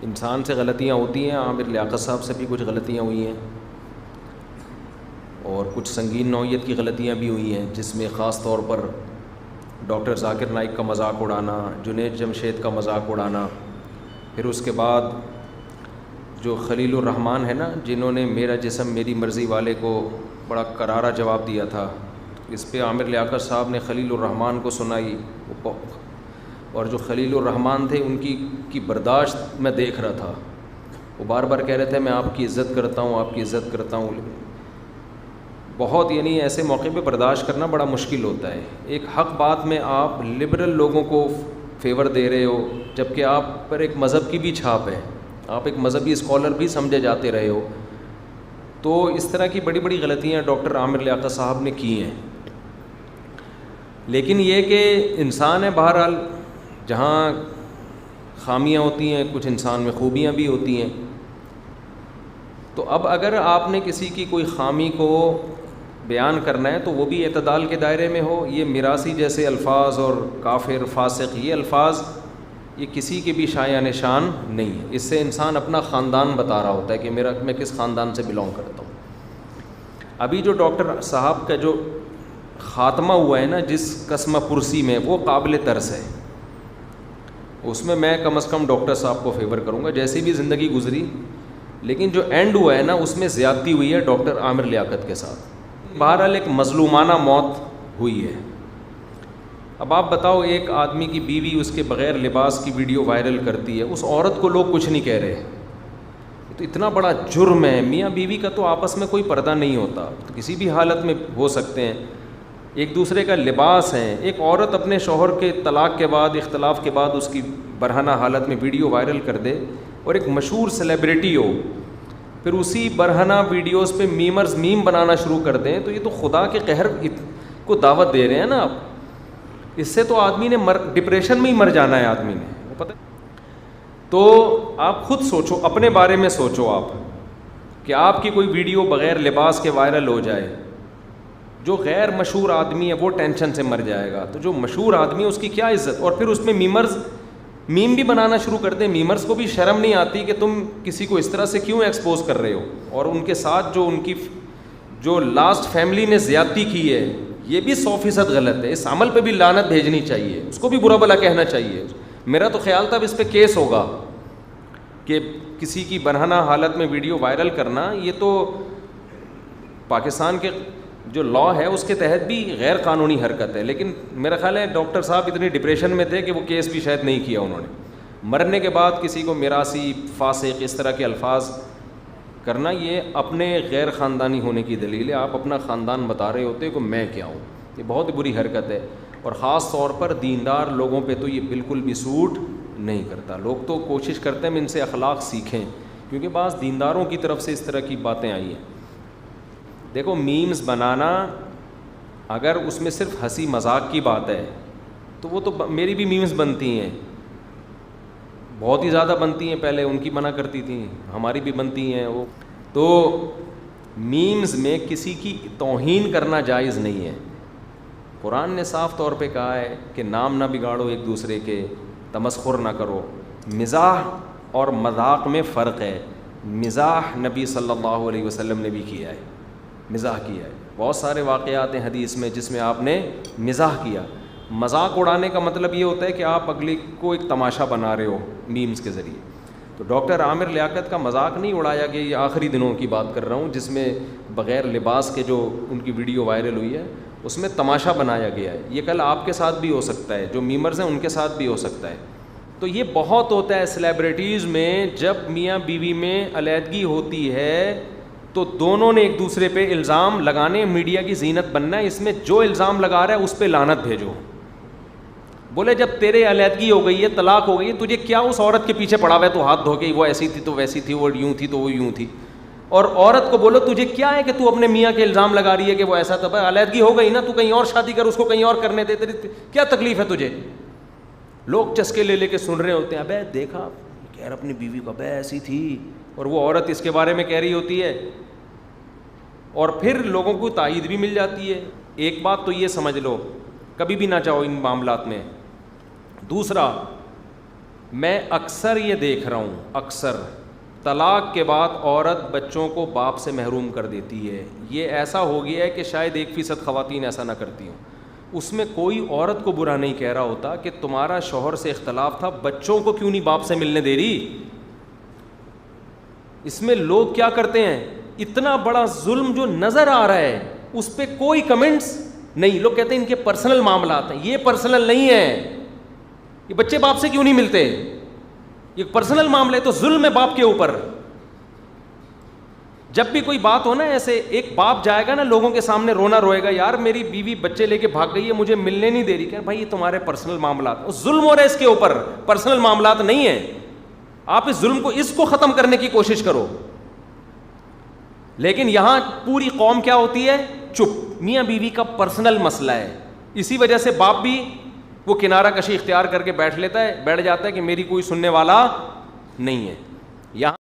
انسان سے غلطیاں ہوتی ہیں. عامر لیاقت صاحب سے بھی کچھ غلطیاں ہوئی ہیں اور کچھ سنگین نوعیت کی غلطیاں بھی ہوئی ہیں، جس میں خاص طور پر ڈاکٹر ذاکر نائک کا مذاق اڑانا، جنید جمشید کا مذاق اڑانا. پھر اس کے بعد جو خلیل الرحمان ہے نا، جنہوں نے میرا جسم میری مرضی والے کو بڑا کرارا جواب دیا تھا، اس پہ عامر لیاقت صاحب نے خلیل الرحمان کو سنائی. اور جو خلیل الرحمان تھے ان کی برداشت میں دیکھ رہا تھا. وہ بار بار کہہ رہے تھے میں آپ کی عزت کرتا ہوں، آپ کی عزت کرتا ہوں. بہت یعنی ایسے موقع پہ برداشت کرنا بڑا مشکل ہوتا ہے. ایک حق بات میں آپ لبرل لوگوں کو فیور دے رہے ہو، جبکہ آپ پر ایک مذہب کی بھی چھاپ ہے، آپ ایک مذہبی اسکالر بھی سمجھے جاتے رہے ہو. تو اس طرح کی بڑی بڑی غلطیاں ڈاکٹر عامر لیاقت صاحب نے کی ہیں. لیکن یہ کہ انسان ہے، بہرحال جہاں خامیاں ہوتی ہیں کچھ انسان میں خوبیاں بھی ہوتی ہیں. تو اب اگر آپ نے کسی کی کوئی خامی کو بیان کرنا ہے تو وہ بھی اعتدال کے دائرے میں ہو. یہ میراثی جیسے الفاظ اور کافر، فاسق، یہ الفاظ یہ کسی کے بھی شایع نشان نہیں ہے. اس سے انسان اپنا خاندان بتا رہا ہوتا ہے کہ میں کس خاندان سے بلونگ کرتا ہوں. ابھی جو ڈاکٹر صاحب کا جو خاتمہ ہوا ہے نا جس قسم پرسی میں، وہ قابل ترس ہے. اس میں کم از کم ڈاکٹر صاحب کو فیور کروں گا، جیسی بھی زندگی گزری. لیکن جو اینڈ ہوا ہے نا اس میں زیادتی ہوئی ہے ڈاکٹر عامر لیاقت کے ساتھ. بہرحال ایک مظلومانہ موت ہوئی ہے. اب آپ بتاؤ، ایک آدمی کی بیوی اس کے بغیر لباس کی ویڈیو وائرل کرتی ہے، اس عورت کو لوگ کچھ نہیں کہہ رہے. تو اتنا بڑا جرم ہے. میاں بیوی کا تو آپس میں کوئی پردہ نہیں ہوتا، تو کسی بھی حالت میں ہو سکتے ہیں. ایک دوسرے کا لباس ہے. ایک عورت اپنے شوہر کے طلاق کے بعد، اختلاف کے بعد اس کی برہنہ حالت میں ویڈیو وائرل کر دے اور ایک مشہور سیلیبریٹی ہو، پھر اسی برہنہ ویڈیوز پہ میمرز میم بنانا شروع کر دیں، تو یہ تو خدا کے قہر کو دعوت دے رہے ہیں نا آپ. اس سے تو آدمی نے ڈپریشن میں ہی مر جانا ہے آدمی نے، وہ پتہ. تو آپ خود سوچو، اپنے بارے میں سوچو آپ کہ آپ کی کوئی ویڈیو بغیر لباس کے وائرل ہو جائے. جو غیر مشہور آدمی ہے وہ ٹینشن سے مر جائے گا، تو جو مشہور آدمی ہے اس کی کیا عزت. اور پھر اس میں میم بھی بنانا شروع کر دیں. میمرز کو بھی شرم نہیں آتی کہ تم کسی کو اس طرح سے کیوں ایکسپوز کر رہے ہو. اور ان کے ساتھ جو ان کی جو لاسٹ فیملی نے زیادتی کی ہے، یہ بھی 100% غلط ہے. اس عمل پہ بھی لعنت بھیجنی چاہیے، اس کو بھی برا بھلا کہنا چاہیے. میرا تو خیال تھا اب اس پہ کیس ہوگا کہ کسی کی برہنہ حالت میں ویڈیو وائرل کرنا، یہ تو پاکستان کے جو لا ہے اس کے تحت بھی غیر قانونی حرکت ہے. لیکن میرا خیال ہے ڈاکٹر صاحب اتنی ڈپریشن میں تھے کہ وہ کیس بھی شاید نہیں کیا انہوں نے. مرنے کے بعد کسی کو میراثی، فاسق، اس طرح کے الفاظ کرنا، یہ اپنے غیر خاندانی ہونے کی دلیل ہے. آپ اپنا خاندان بتا رہے ہوتے کہ میں کیا ہوں. یہ بہت بری حرکت ہے، اور خاص طور پر دیندار لوگوں پہ تو یہ بالکل بھی سوٹ نہیں کرتا. لوگ تو کوشش کرتے ہیں ان سے اخلاق سیکھیں، کیونکہ بعض دینداروں کی طرف سے اس طرح کی باتیں آئی ہیں. دیکھو، میمز بنانا اگر اس میں صرف ہنسی مذاق کی بات ہے تو وہ تو میری بھی میمز بنتی ہیں، بہت ہی زیادہ بنتی ہیں. پہلے ان کی منع کرتی تھیں، ہماری بھی بنتی ہیں. وہ تو میمز میں کسی کی توہین کرنا جائز نہیں ہے. قرآن نے صاف طور پہ کہا ہے کہ نام نہ بگاڑو ایک دوسرے کے، تمسخر نہ کرو. مزاح اور مذاق میں فرق ہے. مزاح نبی صلی اللہ علیہ وسلم نے بھی کیا ہے، مزاح کیا ہے. بہت سارے واقعات ہیں حدیث میں جس میں آپ نے مزاح کیا. مذاق اڑانے کا مطلب یہ ہوتا ہے کہ آپ اگلے کو ایک تماشا بنا رہے ہو میمز کے ذریعے. تو ڈاکٹر عامر لیاقت کا مذاق نہیں اڑایا گیا. یہ آخری دنوں کی بات کر رہا ہوں جس میں بغیر لباس کے جو ان کی ویڈیو وائرل ہوئی ہے اس میں تماشا بنایا گیا ہے. یہ کل آپ کے ساتھ بھی ہو سکتا ہے، جو میمرز ہیں ان کے ساتھ بھی ہو سکتا ہے. تو یہ بہت ہوتا ہے سیلیبریٹیز میں. جب میاں بیوی میں علیحدگی ہوتی ہے تو دونوں نے ایک دوسرے پہ الزام لگانے، میڈیا کی زینت بننا ہے. اس میں جو الزام لگا رہا ہے اس پہ لعنت بھیجو. بولے جب تیرے علیحدگی ہو گئی ہے، طلاق ہو گئی ہے، تجھے کیا اس عورت کے پیچھے پڑا ہوا ہے؟ تو ہاتھ دھو کے وہ ایسی تھی تو ویسی تھی، وہ یوں تھی تو وہ یوں تھی. اور عورت کو بولو تجھے کیا ہے کہ تو اپنے میاں کے الزام لگا رہی ہے کہ وہ ایسا تھا. علیحدگی ہو گئی نا، تو کہیں اور شادی کر، اس کو کہیں اور کرنے دے، تیری کیا تکلیف ہے تجھے؟ لوگ چسکے لے لے کے سن رہے ہوتے ہیں. ابے دیکھا یار اپنی بیوی کو، ابے ایسی تھی، اور وہ عورت اس کے بارے میں کہہ رہی ہوتی ہے، اور پھر لوگوں کو تائید بھی مل جاتی ہے. ایک بات تو یہ سمجھ لو، کبھی بھی نہ چاہو ان معاملات میں. دوسرا، میں اکثر یہ دیکھ رہا ہوں، اکثر طلاق کے بعد عورت بچوں کو باپ سے محروم کر دیتی ہے. یہ ایسا ہو گیا ہے کہ شاید 1% خواتین ایسا نہ کرتی ہوں. اس میں کوئی عورت کو برا نہیں کہہ رہا ہوتا کہ تمہارا شوہر سے اختلاف تھا، بچوں کو کیوں نہیں باپ سے ملنے دے رہی. اس میں لوگ کیا کرتے ہیں، اتنا بڑا ظلم جو نظر آ رہا ہے اس پہ کوئی کمنٹس نہیں. لوگ کہتے ہیں ان کے پرسنل معاملات ہیں. یہ پرسنل نہیں ہے. یہ بچے باپ سے کیوں نہیں ملتے، یہ پرسنل معاملہ ہے. تو ظلم ہے باپ کے اوپر. جب بھی کوئی بات ہو نا ایسے، ایک باپ جائے گا نا لوگوں کے سامنے رونا روئے گا، یار میری بیوی بچے لے کے بھاگ گئی ہے، مجھے ملنے نہیں دے رہی. کہ بھائی یہ تمہارے پرسنل معاملات، ظلم ہو رہا ہے اس کے اوپر، پرسنل معاملات نہیں ہیں. آپ اس ظلم کو، اس کو ختم کرنے کی کوشش کرو. لیکن یہاں پوری قوم کیا ہوتی ہے، چپ. میاں بیوی کا پرسنل مسئلہ ہے. اسی وجہ سے باپ بھی وہ کنارہ کشی اختیار کر کے بیٹھ جاتا ہے کہ میری کوئی سننے والا نہیں ہے. یہاں